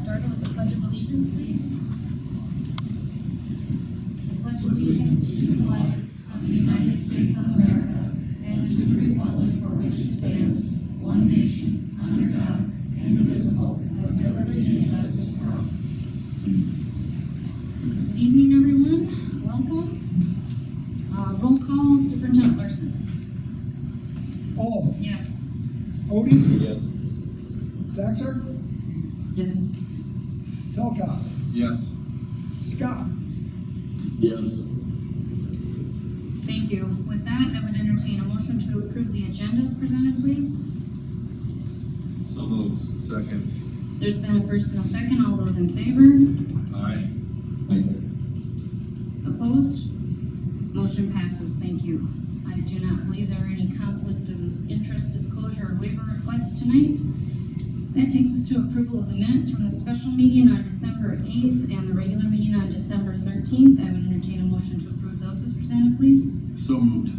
started with the Pledge of Allegiance, please. I pledge allegiance to the flag of the United States of America and to the republic for which it stands, one nation, under God, indivisible, with liberty and justice for all. Good evening, everyone. Welcome. Roll call, Superintendent Larson. All. Yes. Odie? Yes. Saxer? Yes. Telka? Yes. Scott? Yes. Thank you. With that, I would entertain a motion to approve the agenda as presented, please. So moved. Second. There's been a first and a second. All those in favor? Aye. Opposed? Motion passes. Thank you. I do not believe there are any conflict of interest disclosure or waiver requests tonight. That takes us to approval of the minutes from the special meeting on December 8th and the regular meeting on December 13th. I would entertain a motion to approve those as presented, please. So moved.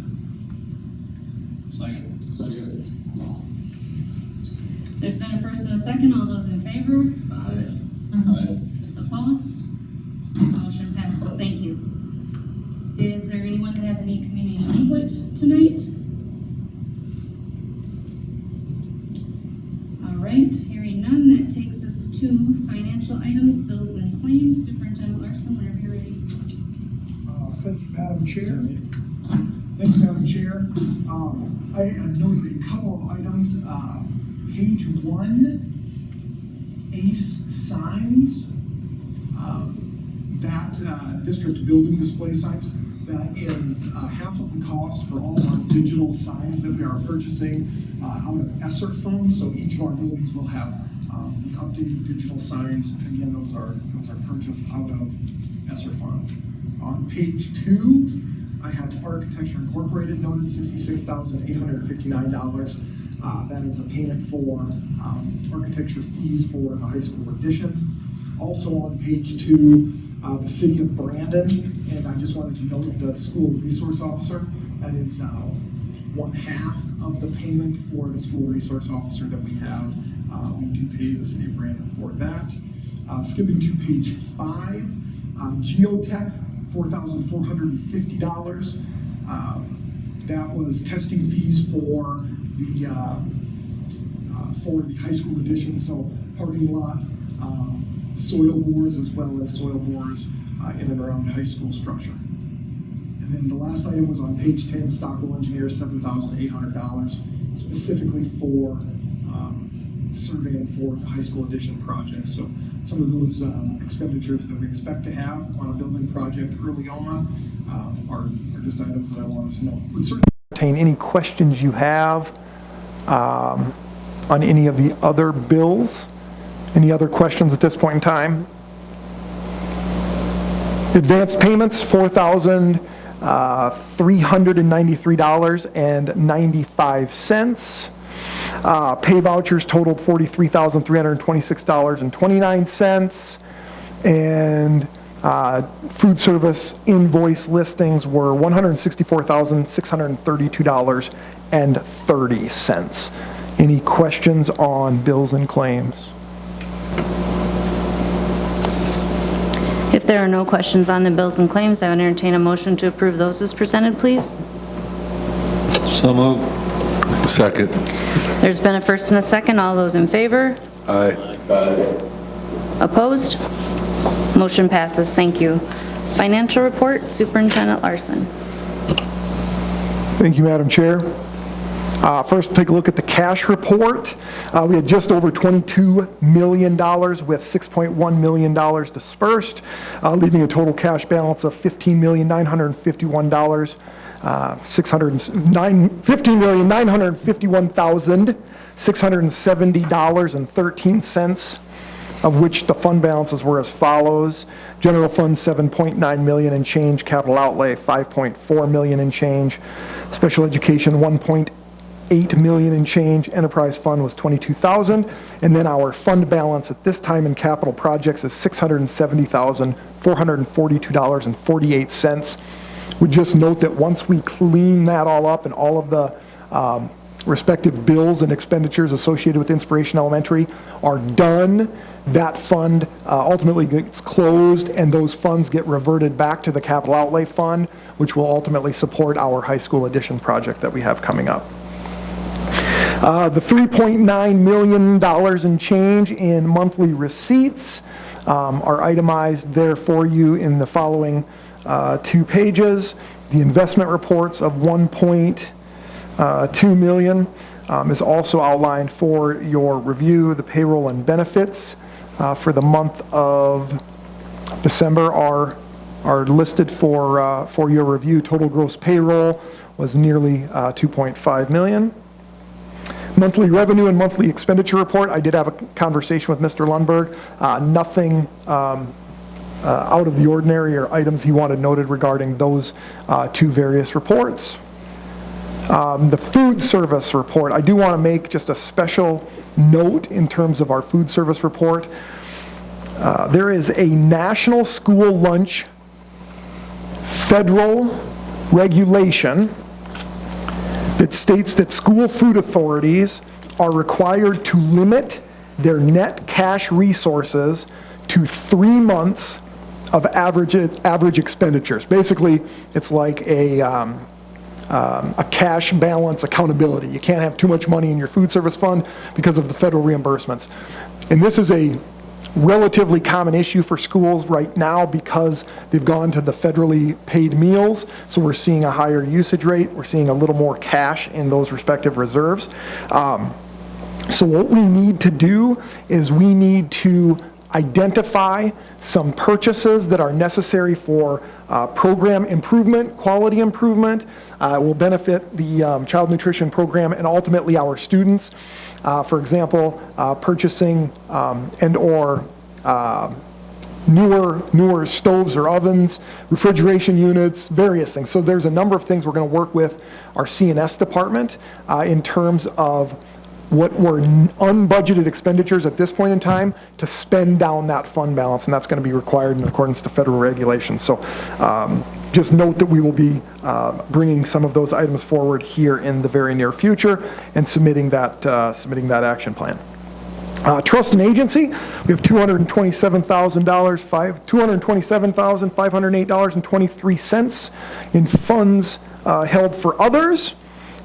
Second. There's been a first and a second. All those in favor? Aye. Opposed? Motion passes. Thank you. Is there anyone that has any community input tonight? All right, hearing none, that takes us to financial items, bills and claims. Superintendent Larson, whenever you're ready. Thank you, Madam Chair. Thank you, Madam Chair. I noted a couple of items. Page 1, ACE signs. That district building display signs, that is half of the cost for all our digital signs that we are purchasing out of ESSER funds. So each of our buildings will have the updated digital signs. And again, those are purchased out of ESSER funds. On page 2, I have Architecture Incorporated noted $66,859. That is a payment for architecture fees for the high school addition. Also on page 2, the city of Brandon, and I just wanted to note the school resource officer. That is 1/2 of the payment for the school resource officer that we have. We do pay the city of Brandon for that. Skipping to page 5, Geotech, $4,450. That was testing fees for the high school addition, so parking lot, soil bores, as well as soil bores in and around the high school structure. And then the last item was on page 10, Stockwell Engineers, $7,800, specifically for surveying for the high school addition project. So some of those expenditures that we expect to have on a building project early on are just items that I wanted to know. Would certainly entertain any questions you have on any of the other bills. Any other questions at this point in time? Advanced payments, $4,393.95. Pay vouchers totaled $43,326.29. And food service invoice listings were $164,632.30. Any questions on bills and claims? If there are no questions on the bills and claims, I would entertain a motion to approve those as presented, please. So moved. Second. There's been a first and a second. All those in favor? Aye. Opposed? Motion passes. Thank you. Financial report, Superintendent Larson. Thank you, Madam Chair. First, take a look at the cash report. We had just over $22 million with $6.1 million dispersed, leaving a total cash balance of $15,951,670.13, of which the fund balances were as follows. General fund, $7.9 million and change. Capital outlay, $5.4 million and change. Special education, $1.8 million and change. Enterprise fund was $22,000, and then our fund balance at this time in capital projects is $670,442.48. We just note that once we clean that all up and all of the respective bills and expenditures associated with Inspiration Elementary are done, that fund ultimately gets closed, and those funds get reverted back to the capital outlay fund, which will ultimately support our high school addition project that we have coming up. The $3.9 million and change in monthly receipts are itemized there for you in the following 2 pages. The investment reports of $1.2 million is also outlined for your review. The payroll and benefits for the month of December are listed for your review. Total gross payroll was nearly $2.5 million. Monthly revenue and monthly expenditure report, I did have a conversation with Mr. Lundberg. Nothing out of the ordinary or items he wanted noted regarding those 2 various reports. The food service report, I do want to make just a special note in terms of our food service report. There is a national school lunch federal regulation that states that school food authorities are required to limit their net cash resources to 3 months of average expenditures. Basically, it's like a cash balance accountability. You can't have too much money in your food service fund because of the federal reimbursements. And this is a relatively common issue for schools right now because they've gone to the federally paid meals, so we're seeing a higher usage rate. We're seeing a little more cash in those respective reserves. So what we need to do is we need to identify some purchases that are necessary for program improvement, quality improvement, will benefit the child nutrition program and ultimately our students. For example, purchasing and/or newer stoves or ovens, refrigeration units, various things. So there's a number of things we're going to work with our C&S department in terms of what were unbudgeted expenditures at this point in time to spend down that fund balance, and that's going to be required in accordance to federal regulations. So just note that we will be bringing some of those items forward here in the very near future and submitting that action plan. Trust and agency, we have $227,508.23 in funds held for others,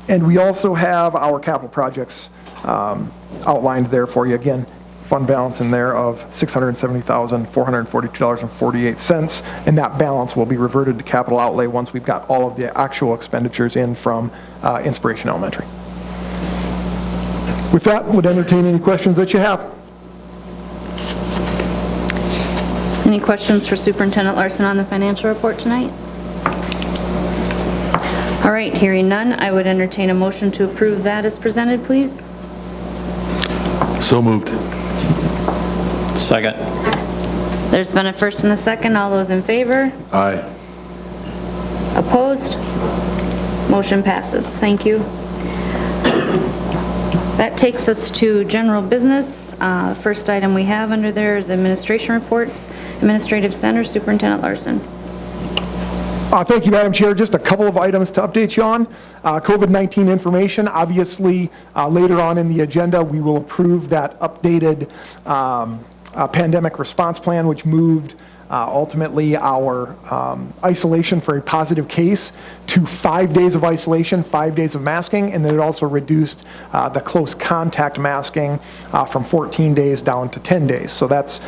and we also have our capital projects outlined there for you. Again, fund balance in there of $670,442.48, and that balance will be reverted to capital outlay once we've got all of the actual expenditures in from Inspiration Elementary. With that, would entertain any questions that you have. Any questions for Superintendent Larson on the financial report tonight? All right, hearing none, I would entertain a motion to approve that as presented, please. So moved. Second. There's been a first and a second. All those in favor? Aye. Opposed? Motion passes. Thank you. That takes us to general business. First item we have under there is administration reports. Administrative Center, Superintendent Larson. Thank you, Madam Chair. Just a couple of items to update you on. COVID-19 information. Obviously, later on in the agenda, we will approve that updated pandemic response plan, which moved ultimately our isolation for a positive case to 5 days of isolation, 5 days of masking, and then it also reduced the close contact masking from 14 days down to 10 days. So that's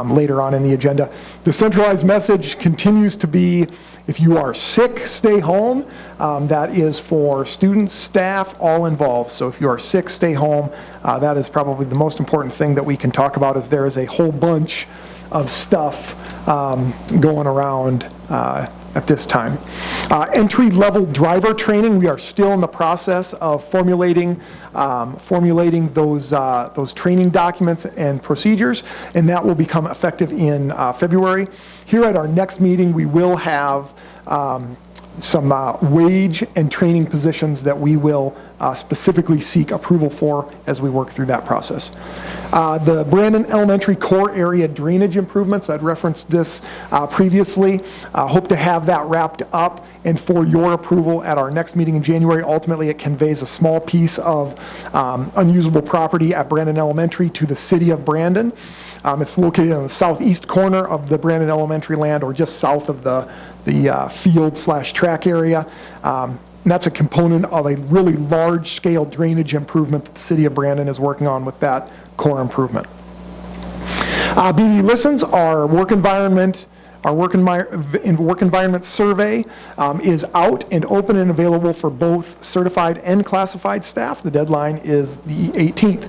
later on in the agenda. The centralized message continues to be, if you are sick, stay home. That is for students, staff, all involved. So if you are sick, stay home. That is probably the most important thing that we can talk about, is there is a whole bunch of stuff going around at this time. Entry-level driver training, we are still in the process of formulating those training documents and procedures, and that will become effective in February. Here at our next meeting, we will have some wage and training positions that we will specifically seek approval for as we work through that process. The Brandon Elementary core area drainage improvements, I'd referenced this previously. Hope to have that wrapped up and for your approval at our next meeting in January. Ultimately, it conveys a small piece of unusable property at Brandon Elementary to the city of Brandon. It's located on the southeast corner of the Brandon Elementary land, or just south of the field/track area. And that's a component of a really large-scale drainage improvement that the city of Brandon is working on with that core improvement. BB Listens, our work environment survey is out and open and available for both certified and classified staff. The deadline is the 18th.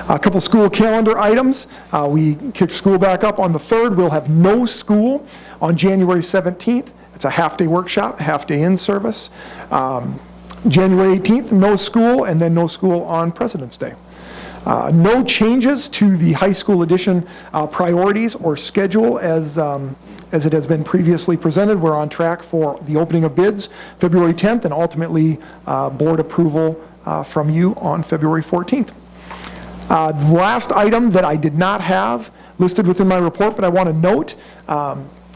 A couple school calendar items. We kick school back up on the 3rd. We'll have no school on January 17th. It's a half-day workshop, half-day in-service. January 18th, no school, and then no school on President's Day. No changes to the high school edition priorities or schedule as it has been previously presented. We're on track for the opening of bids February 10th and ultimately board approval from you on February 14th. The last item that I did not have listed within my report, but I want to note,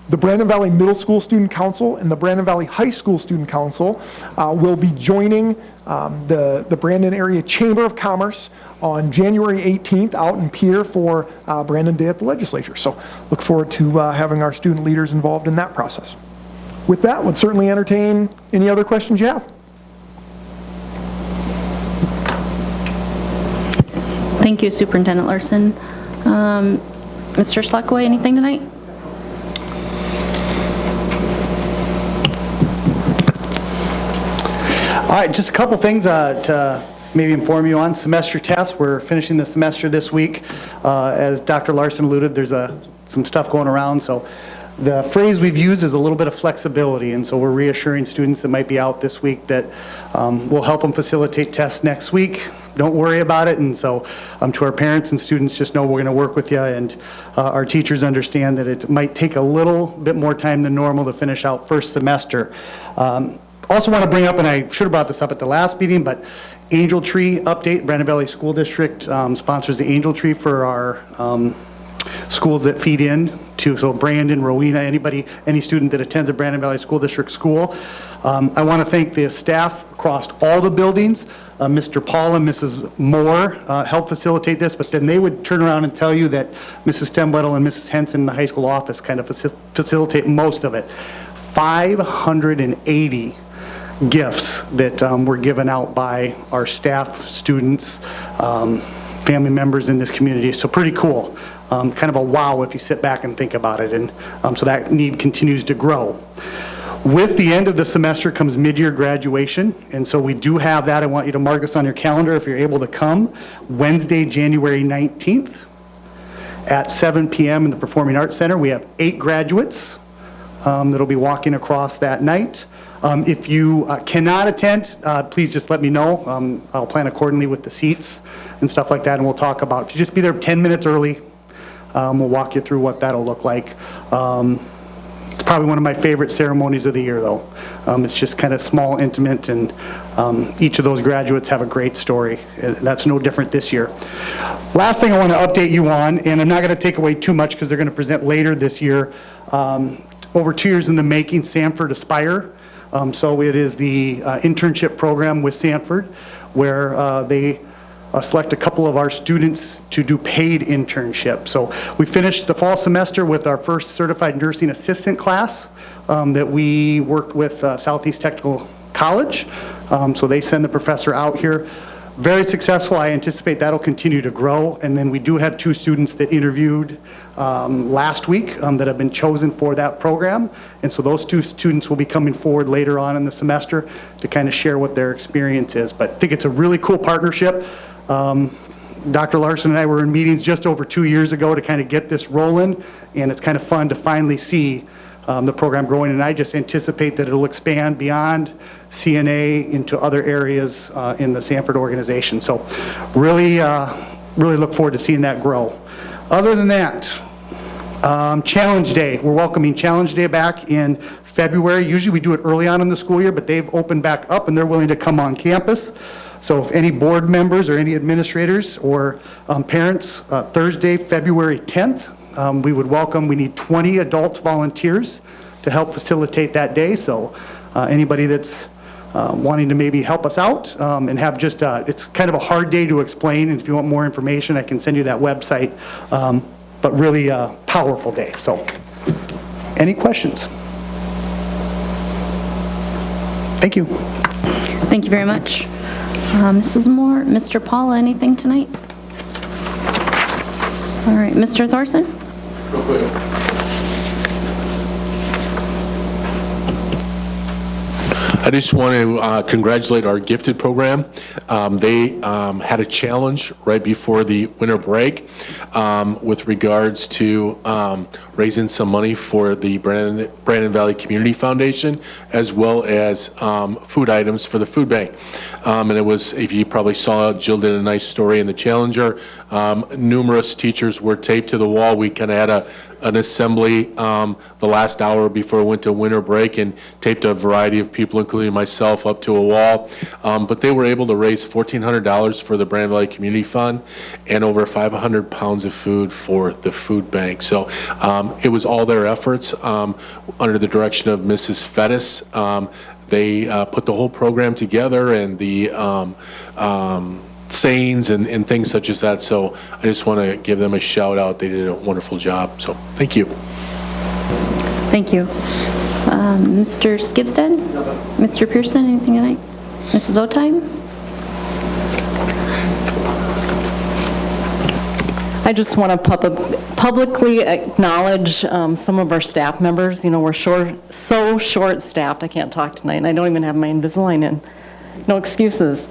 the Brandon Valley Middle School Student Council and the Brandon Valley High School Student Council will be joining the Brandon Area Chamber of Commerce on January 18th out in Pierre for Brandon Day at the Legislature. So look forward to having our student leaders involved in that process. With that, would certainly entertain any other questions you have. Thank you, Superintendent Larson. Mr. Schleckaway, anything tonight? All right, just a couple things to maybe inform you on. Semester tests, we're finishing the semester this week. As Dr. Larson alluded, there's some stuff going around, so the phrase we've used is a little bit of flexibility, and so we're reassuring students that might be out this week that we'll help them facilitate tests next week. Don't worry about it, and so to our parents and students, just know we're going to work with you, and our teachers understand that it might take a little bit more time than normal to finish out first semester. Also want to bring up, and I should have brought this up at the last meeting, but Angel Tree update. Brandon Valley School District sponsors the Angel Tree for our schools that feed in to, so Brandon, Rowena, any student that attends a Brandon Valley School District school. I want to thank the staff across all the buildings. Mr. Paul and Mrs. Moore helped facilitate this, but then they would turn around and tell you that Mrs. Stemblettle and Mrs. Henson in the high school office kind of facilitate most of it. 580 gifts that were given out by our staff, students, family members in this community. So pretty cool. Kind of a wow if you sit back and think about it. And so that need continues to grow. With the end of the semester comes mid-year graduation, and so we do have that. I want you to mark this on your calendar if you're able to come. Wednesday, January 19th at 7 p.m. in the Performing Arts Center. We have 8 graduates that'll be walking across that night. If you cannot attend, please just let me know. I'll plan accordingly with the seats and stuff like that, and we'll talk about, if you just be there 10 minutes early, we'll walk you through what that'll look like. It's probably one of my favorite ceremonies of the year, though. It's just kind of small, intimate, and each of those graduates have a great story. That's no different this year. Last thing I want to update you on, and I'm not going to take away too much because they're going to present later this year, over 2 years in the making, Sanford Aspire. So it is the internship program with Sanford where they select a couple of our students to do paid internship. So we finished the fall semester with our first certified nursing assistant class that we worked with Southeast Technical College. So they send the professor out here. Very successful. I anticipate that'll continue to grow. And then we do have 2 students that interviewed last week that have been chosen for that program. And so those 2 students will be coming forward later on in the semester to kind of share what their experience is. But I think it's a really cool partnership. Dr. Larson and I were in meetings just over 2 years ago to kind of get this rolling, and it's kind of fun to finally see the program growing, and I just anticipate that it'll expand beyond CNA into other areas in the Sanford organization. So really look forward to seeing that grow. Other than that, Challenge Day. We're welcoming Challenge Day back in February. Usually we do it early on in the school year, but they've opened back up and they're willing to come on campus. So if any board members or any administrators or parents, Thursday, February 10th, we would welcome, we need 20 adult volunteers to help facilitate that day. So anybody that's wanting to maybe help us out and have just, it's kind of a hard day to explain. And if you want more information, I can send you that website. But really a powerful day. So any questions? Thank you. Thank you very much. Mrs. Moore, Mr. Paula, anything tonight? All right, Mr. Thorson? Real quick. I just want to congratulate our gifted program. They had a challenge right before the winter break with regards to raising some money for the Brandon Valley Community Foundation, as well as food items for the food bank. And it was, if you probably saw, Jill did a nice story in the Challenger. Numerous teachers were taped to the wall. We kind of had an assembly the last hour before we went to winter break and taped a variety of people, including myself, up to a wall. But they were able to raise $1,400 for the Brandon Valley Community Fund and over 500 pounds of food for the food bank. So it was all their efforts under the direction of Mrs. Fettis. They put the whole program together and the sayings and things such as that. So I just want to give them a shout out. They did a wonderful job. So thank you. Thank you. Mr. Skibsted? Mr. Pearson, anything tonight? Mrs. Otime? I just want to publicly acknowledge some of our staff members. You know, we're so short-staffed. I can't talk tonight, and I don't even have my Invisalign in. No excuses.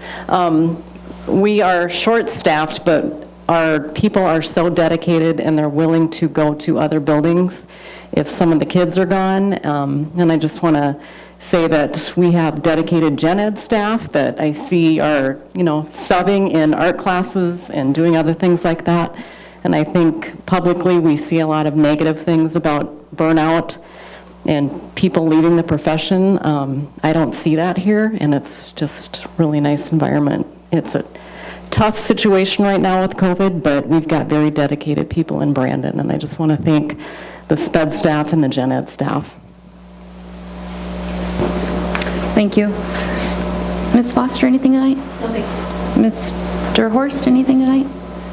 We are short-staffed, but our people are so dedicated, and they're willing to go to other buildings if some of the kids are gone. And I just want to say that we have dedicated gen ed staff that I see are, you know, subbing in art classes and doing other things like that. And I think publicly we see a lot of negative things about burnout and people leaving the profession. I don't see that here, and it's just a really nice environment. It's a tough situation right now with COVID, but we've got very dedicated people in Brandon, and I just want to thank the SPED staff and the gen ed staff. Thank you. Ms. Foster, anything tonight? Nothing. Mr. Horst, anything tonight?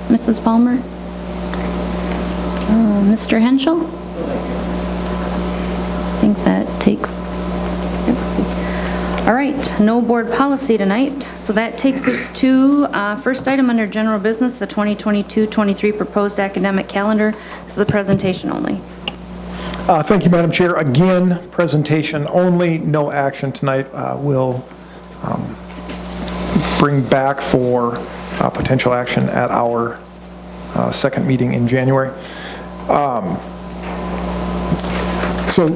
Mrs. Palmer? Mr. Henschel? I think that takes... All right, no board policy tonight. So that takes us to first item under general business, the 2022-23 proposed academic calendar. This is a presentation only. Thank you, Madam Chair. Again, presentation only, no action tonight. We'll bring back for potential action at our second meeting in January. So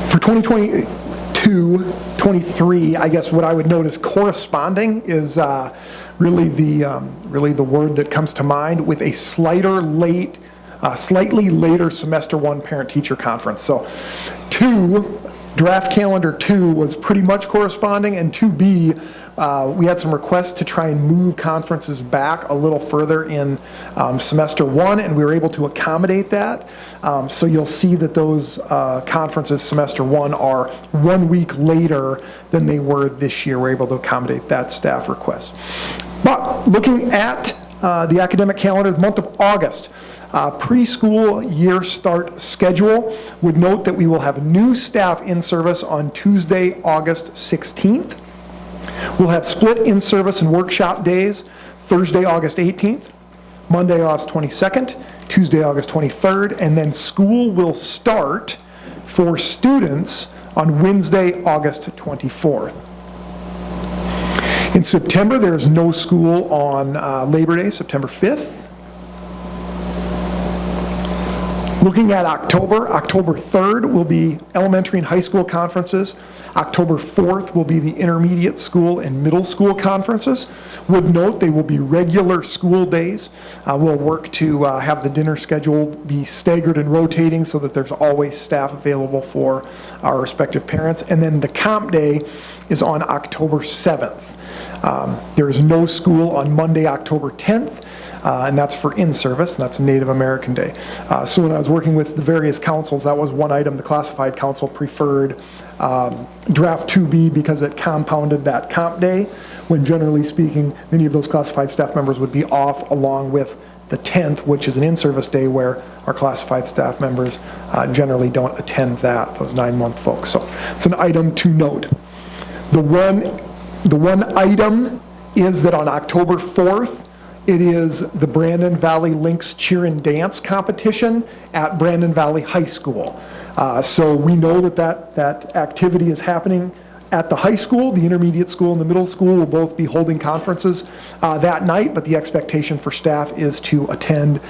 for 2022-23, I guess what I would note as corresponding is really the word that comes to mind, with a slightly later semester one parent-teacher conference. So draft calendar 2 was pretty much corresponding, and 2B, we had some requests to try and move conferences back a little further in semester 1, and we were able to accommodate that. So you'll see that those conferences semester 1 are 1 week later than they were this year. We're able to accommodate that staff request. But looking at the academic calendar, the month of August, preschool year start schedule would note that we will have new staff in service on Tuesday, August 16th. We'll have split in service and workshop days Thursday, August 18th, Monday, August 22nd, Tuesday, August 23rd, and then school will start for students on Wednesday, August 24th. In September, there's no school on Labor Day, September 5th. Looking at October 3rd will be elementary and high school conferences. October 4th will be the intermediate school and middle school conferences. Would note they will be regular school days. We'll work to have the dinner schedule be staggered and rotating so that there's always staff available for our respective parents. And then the comp day is on October 7th. There is no school on Monday, October 10th. And that's for in-service, and that's Native American Day. So when I was working with the various councils, that was one item the classified council preferred draft 2B because it compounded that comp day, when generally speaking, many of those classified staff members would be off along with the 10th, which is an in-service day where our classified staff members generally don't attend that, those 9-month folks. So it's an item to note. The one item is that on October 4th, it is the Brandon Valley Lynx Cheer and Dance competition at Brandon Valley High School. So we know that activity is happening at the high school. The intermediate school and the middle school will both be holding conferences that night, but the expectation for staff is to attend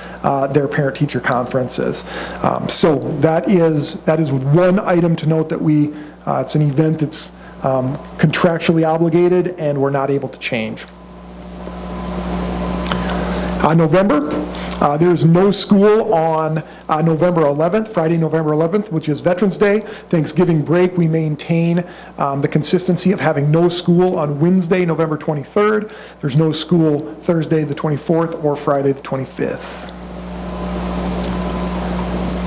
their parent-teacher conferences. So that is one item to note that it's an event that's contractually obligated and we're not able to change. November, there is no school on November 11th, Friday, November 11th, which is Veterans Day. Thanksgiving break, we maintain the consistency of having no school on Wednesday, November 23rd. There's no school Thursday, the 24th, or Friday, the 25th.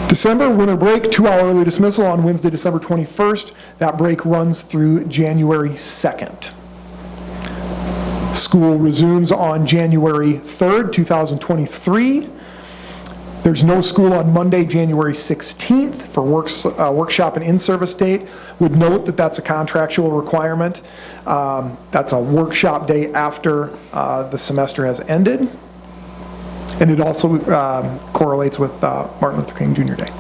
December, winter break, 2-hour early dismissal on Wednesday, December 21st. That break runs through January 2nd. School resumes on January 3rd, 2023. There's no school on Monday, January 16th for workshop and in-service date. Would note that that's a contractual requirement. That's a workshop day after the semester has ended. And it also correlates with Martin Luther King Jr. Day.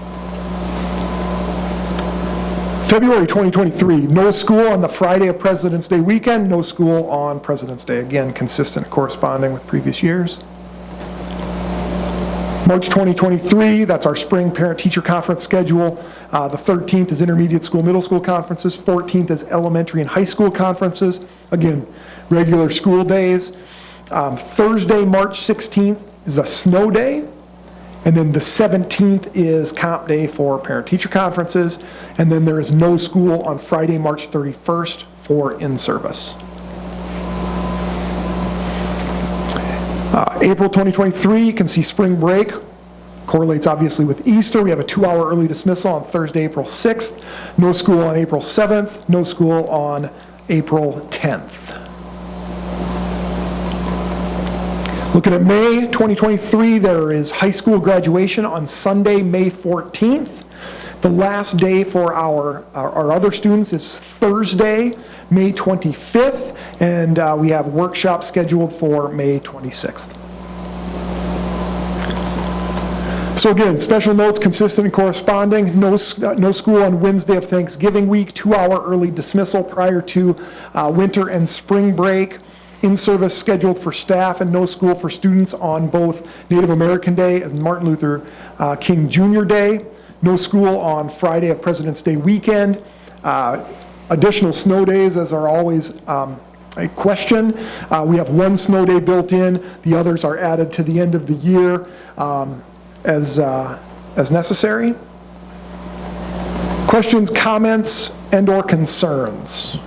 February 2023, no school on the Friday of President's Day weekend, no school on President's Day. Again, consistent, corresponding with previous years. March 2023, that's our spring parent-teacher conference schedule. The 13th is intermediate school, middle school conferences. 14th is elementary and high school conferences. Again, regular school days. Thursday, March 16th is a snow day. And then the 17th is comp day for parent-teacher conferences. And then there is no school on Friday, March 31st for in-service. April 2023, you can see spring break. Correlates obviously with Easter. We have a 2-hour early dismissal on Thursday, April 6th. No school on April 7th. No school on April 10th. Looking at May 2023, there is high school graduation on Sunday, May 14th. The last day for our other students is Thursday, May 25th, and we have workshops scheduled for May 26th. So again, special notes, consistent and corresponding. No school on Wednesday of Thanksgiving week, 2-hour early dismissal prior to winter and spring break. In-service scheduled for staff and no school for students on both Native American Day and Martin Luther King Jr. Day. No school on Friday of President's Day weekend. Additional snow days, as are always a question. We have one snow day built in. The others are added to the end of the year as necessary. Questions, comments, and/or concerns?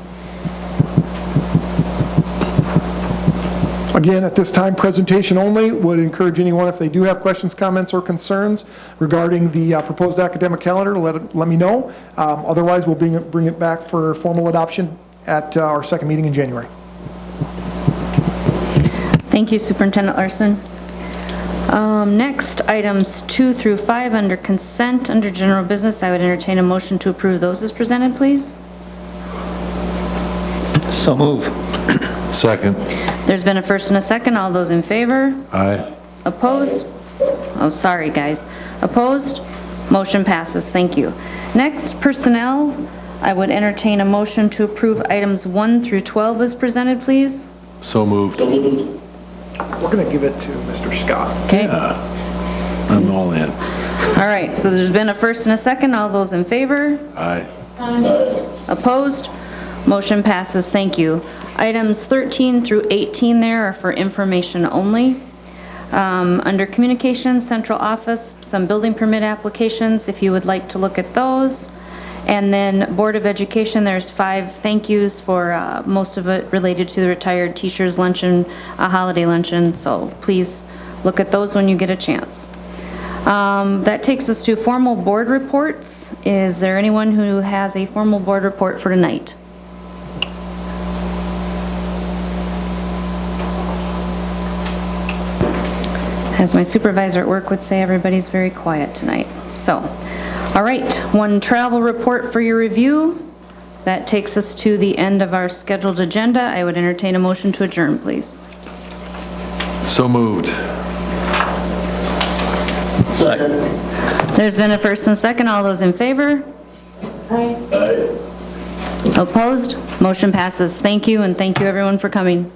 Again, at this time, presentation only. Would encourage anyone, if they do have questions, comments, or concerns regarding the proposed academic calendar, let me know. Otherwise, we'll bring it back for formal adoption at our second meeting in January. Thank you, Superintendent Larson. Next, items 2 through 5 under consent, under general business. I would entertain a motion to approve those as presented, please. So move. Second. There's been a first and a second. All those in favor? Aye. Opposed? Oh, sorry, guys. Opposed? Motion passes. Thank you. Next, personnel. I would entertain a motion to approve items 1 through 12 as presented, please. So moved. We're going to give it to Mr. Scott. Okay. I'm all in. All All right, so there's been a first and a second. All those in favor? Aye. Opposed? Motion passes. Thank you. Items 13 through 18 there are for information only. Under Communications, Central Office, some building permit applications, if you would like to look at those. And then Board of Education, there's 5 thank yous for most of it related to the retired teachers luncheon, a holiday luncheon, so please look at those when you get a chance. That takes us to formal board reports. Is there anyone who has a formal board report for tonight? As my supervisor at work would say, everybody's very quiet tonight. So, all right, one travel report for your review. That takes us to the end of our scheduled agenda. I would entertain a motion to adjourn, please. So moved. Second. There's been a first and second. All those in favor? Aye. Opposed? Motion passes. Thank you, and thank you everyone for coming.